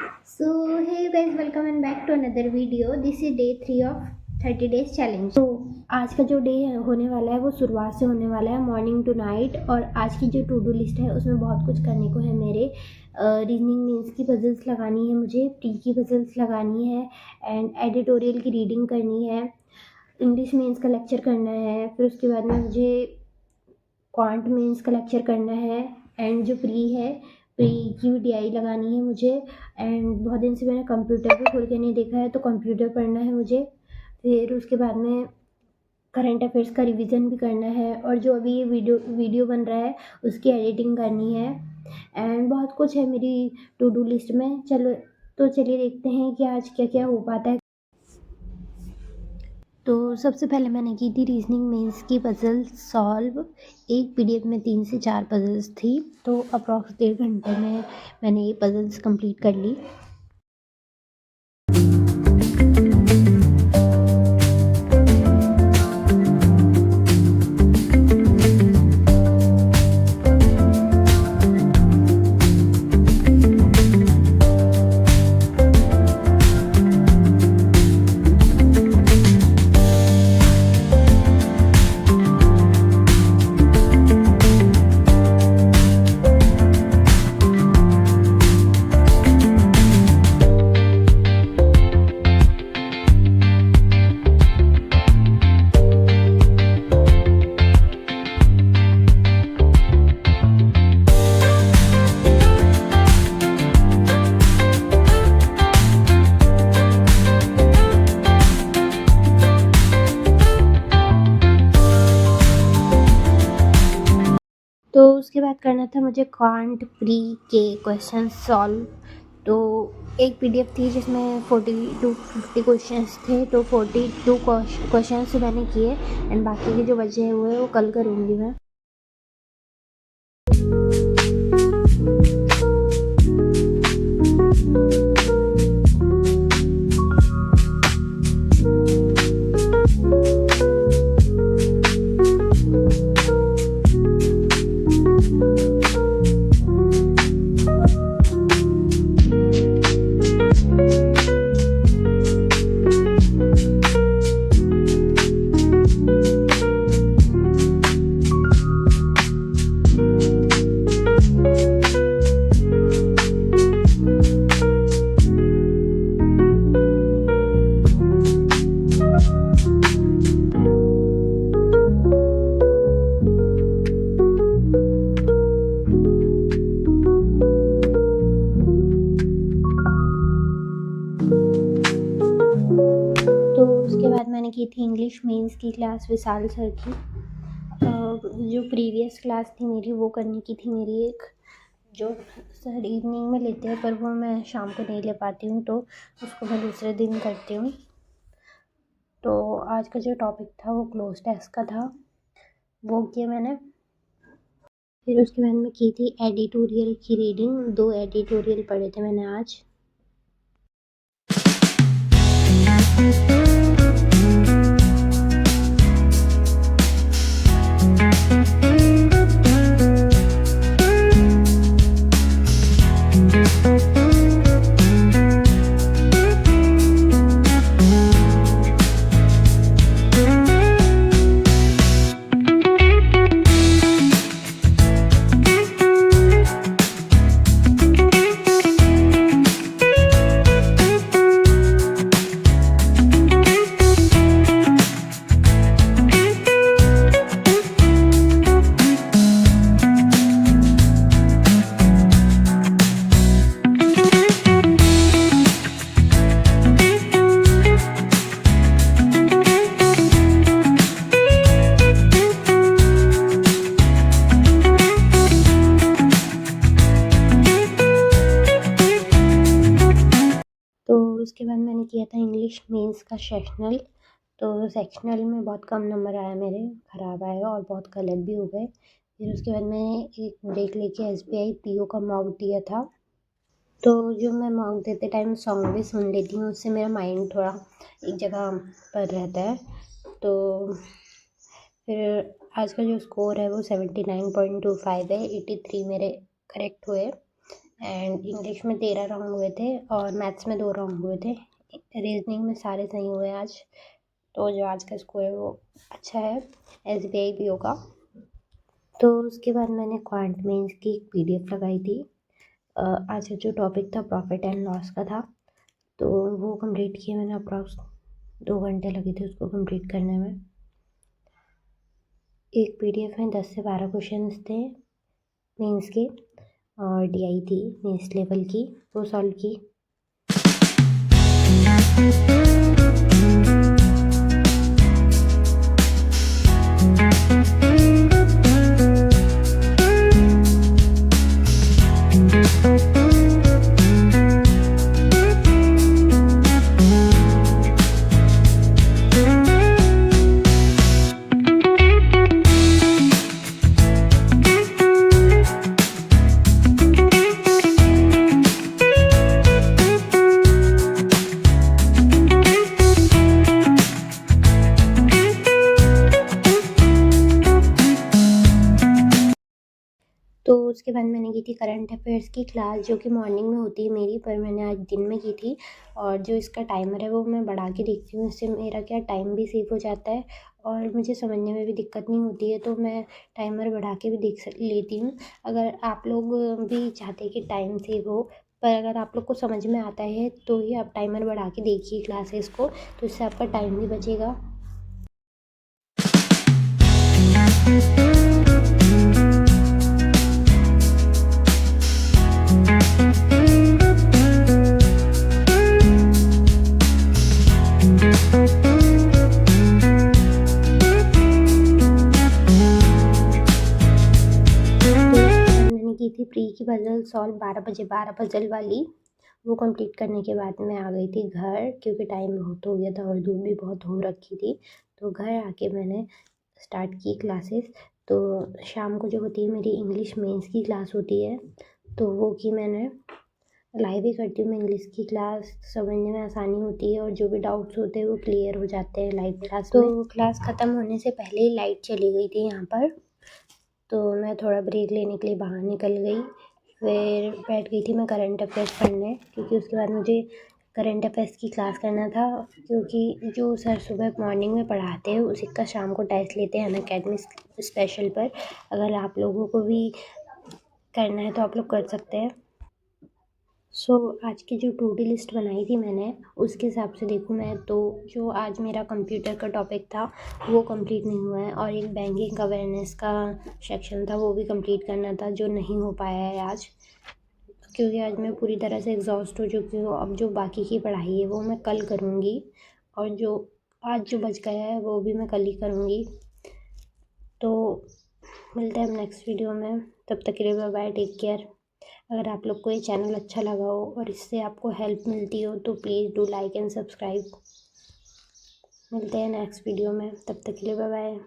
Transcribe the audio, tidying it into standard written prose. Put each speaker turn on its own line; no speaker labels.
So hey guys, welcome and back to another video. This is day 3 of 30 days challenge. तो आज का जो day होने वाला है वो शुरुआत से होने वाला है मॉर्निंग टू नाइट। और आज की जो टू डू लिस्ट है उसमें बहुत कुछ करने को है मेरे। रीजनिंग मीन्स की पजल्स लगानी है, मुझे प्री की पजल्स लगानी है एंड एडिटोरियल की रीडिंग करनी है, इंग्लिश मीन्स का लेक्चर करना है, फिर उसके बाद में मुझे क्वांट मीन्स का लेक्चर करना है एंड जो प्री है प्री की भी DI लगानी है मुझे। एंड बहुत दिन से मैंने कंप्यूटर भी खोल के नहीं देखा है तो कंप्यूटर पढ़ना है मुझे। फिर उसके बाद में करंट अफेयर्स का रिवीजन भी करना है और जो अभी ये वीडियो बन रहा है उसकी एडिटिंग करनी है एंड बहुत कुछ है मेरी टू डू लिस्ट में। चलिए देखते हैं कि आज क्या क्या हो पाता है। तो सबसे पहले मैंने की थी रीजनिंग मेंस की पजल सॉल्व। एक PDF में 3 से 4 पजल्स थी, तो अप्रॉक्स 1.5 घंटे में मैंने ये पजल्स कंप्लीट कर ली। तो उसके बाद करना था मुझे क्वांट प्री के क्वेश्चन सॉल्व। तो एक PDF थी जिसमें 40 to 50 क्वेश्चंस थे, तो 42 क्वेश्चंस मैंने किए एंड बाकी के जो बचे हुए वो कल करूँगी मैं। उसके बाद मैंने की थी इंग्लिश मेंस की क्लास विशाल सर की। जो प्रीवियस क्लास थी मेरी वो करने की थी मेरी एक, जो सर इवनिंग में लेते हैं पर वो मैं शाम को नहीं ले पाती हूँ, तो उसको मैं दूसरे दिन करती हूँ। तो आज का जो टॉपिक था वो क्लोज टेस्ट का था, वो किया मैंने। फिर उसके बाद में की थी एडिटोरियल की रीडिंग। 2 एडिटोरियल पढ़े थे मैंने आज। उसके बाद मैंने किया था इंग्लिश मेंस का सेक्शनल। तो सेक्शनल में बहुत कम नंबर आया मेरे, ख़राब आए और बहुत गलत भी हो गए। फिर उसके बाद मैंने एक ब्रेक लेके SBI PO का मॉक दिया था। तो जो मैं मॉक देते टाइम सॉन्ग भी सुन लेती हूँ, उससे मेरा माइंड थोड़ा एक जगह पर रहता है। तो फिर आज का जो स्कोर है वो 79.25 है, 83 मेरे करेक्ट हुए। एंड इंग्लिश में 13 राउंड हुए थे और मैथ्स में 2 राउंड हुए थे। रीजनिंग में सारे सही हुए आज। तो जो आज का स्कोर है वो अच्छा है SBI PO का। तो उसके बाद मैंने क्वांट मेंस की एक PDF लगाई थी। आज का जो टॉपिक था प्रॉफिट एंड लॉस का था, तो वो कंप्लीट किया मैंने। अप्रॉक्स 2 घंटे लगे थे उसको कंप्लीट करने में। एक PDF में 10 से 12 क्वेश्चंस थे मेंस के और DI थी मेंस लेवल की, वो सॉल्व की। तो उसके बाद मैंने की थी करंट अफेयर्स की क्लास, जो कि मॉर्निंग में होती है मेरी, पर मैंने आज दिन में की थी। और जो इसका टाइमर है वो मैं बढ़ा के देखती हूँ, इससे मेरा क्या टाइम भी सेव हो जाता है और मुझे समझने में भी दिक्कत नहीं होती है। तो मैं टाइमर बढ़ा के भी देख लेती हूँ। अगर आप लोग भी चाहते हैं कि टाइम सेव हो, पर अगर आप लोग को समझ में आता है तो ही आप टाइमर बढ़ा के देखिए क्लासेस को, तो इससे आपका टाइम भी बचेगा। मैंने की थी प्री की पजल सॉल्व 12 बजे, 12 पजल वाली। वो कंप्लीट करने के बाद मैं आ गई थी घर, क्योंकि टाइम बहुत हो गया था और धूप भी बहुत हो रखी थी। तो घर आके मैंने स्टार्ट की क्लासेस। तो शाम को जो होती है मेरी इंग्लिश मेंस की क्लास होती है, तो वो की मैंने। लाइव ही करती हूँ मैं इंग्लिश की क्लास, समझने में आसानी होती है और जो भी डाउट्स होते हैं वो क्लियर हो जाते हैं लाइव क्लास में। तो क्लास ख़त्म होने से पहले ही लाइट चली गई थी यहाँ पर, तो मैं थोड़ा ब्रेक लेने के लिए बाहर निकल गई। फिर बैठ गई थी मैं करंट अफेयर्स पढ़ने, क्योंकि उसके बाद मुझे करंट अफेयर्स की क्लास करना था। क्योंकि जो सर सुबह मॉर्निंग में पढ़ाते हैं उसी का शाम को टेस्ट लेते हैं अनअकैडमी स्पेशल पर। अगर आप लोगों को भी करना है तो आप लोग कर सकते हैं। आज की जो टू डू लिस्ट बनाई थी मैंने, उसके हिसाब से देखूँ मैं तो जो आज मेरा कंप्यूटर का टॉपिक था वो कंप्लीट नहीं हुआ है, और एक बैंकिंग अवेयरनेस का सेक्शन था वो भी कंप्लीट करना था, जो नहीं हो पाया है आज। क्योंकि आज मैं पूरी तरह से एग्जॉस्ट हो चुकी हूँ। अब जो बाकी की पढ़ाई है वो मैं कल करूँगी, और जो आज जो बच गया है वो भी मैं कल ही करूँगी। तो मिलते हैं हम नेक्स्ट वीडियो में, तब तक के लिए बाय बाय, टेक केयर। अगर आप लोग को ये चैनल अच्छा लगा हो और इससे आपको हेल्प मिलती हो तो please do like and subscribe. मिलते हैं नेक्स्ट वीडियो में, तब तक के लिए बाय बाय।